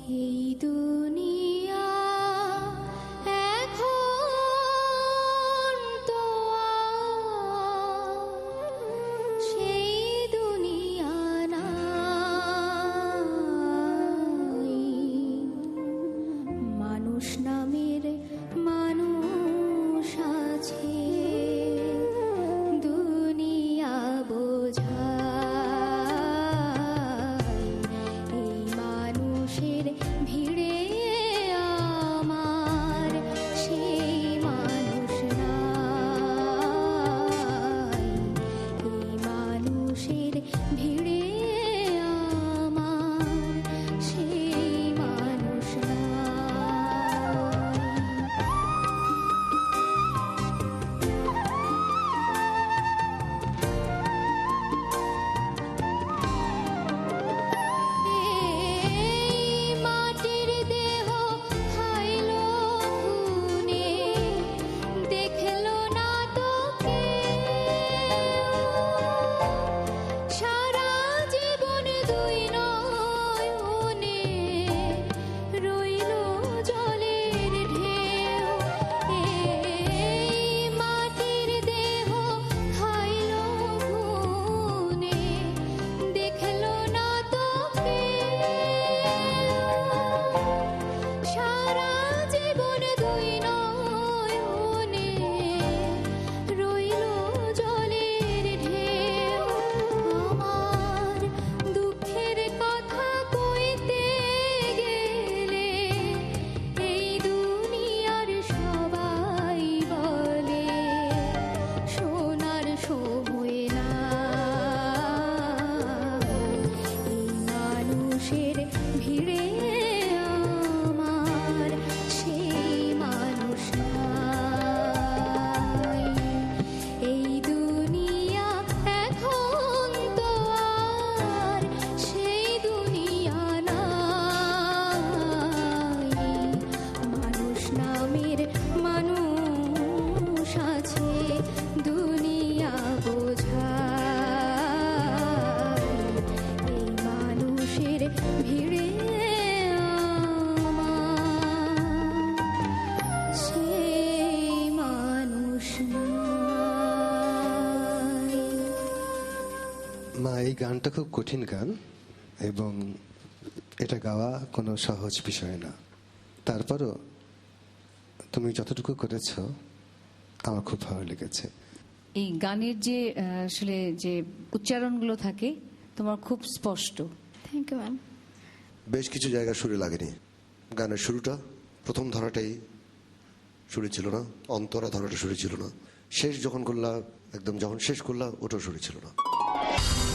এই দুনিয়া এখন তো আর সেই দুনিয়া নাই। মানুষ নামের মানুষ আছে, দুনিয়া বোঝায়। এই মানুষের ভিড়ে আমার সেই মানুষ নাই। এই মানুষের ভিড়ে আমার সেই মানুষ নাই। এই মাটির দেহ খাইলো খুনে, দেখলো না তো কেউ। সারা জীবন দুই নয়নে রইলো জলের ঢেউ। এই মাটির দেহ খাইলো খুনে, দেখলো না তো কেউ। সারা জীবন দুই নয়নে রইলো জলের ঢেউ। আমার দুঃখের কথা কইতে গেলে এই দুনিয়ার সবাই বলে শোনার সময় নাই। এই মানুষের ভিড়ে আমার সেই মানুষ নাই। এই দুনিয়া এখন তো আর সেই দুনিয়া নাই। মানুষ নামের মানুষ আছে, দুনিয়া বোঝায়। এই মানুষের ভিড়ে আমার সেই মানুষ নাই। মা, এই গানটা খুব কঠিন গান এবং এটা গাওয়া কোনো সহজ বিষয় না। তারপরও তুমি যতটুকু করেছ আমার খুব ভালো লেগেছে। এই গানের যে আসলে যে উচ্চারণগুলো থাকে তোমার খুব স্পষ্ট। Thank you ma'am. বেশ কিছু জায়গা সুরে লাগেনি। গানের শুরুটা প্রথম ধরাটাই সুরে ছিল না, অন্তরা ধরাটা সুরে ছিল না, শেষ যখন করলা একদম যখন শেষ করলা ওটাও সুরে ছিল না।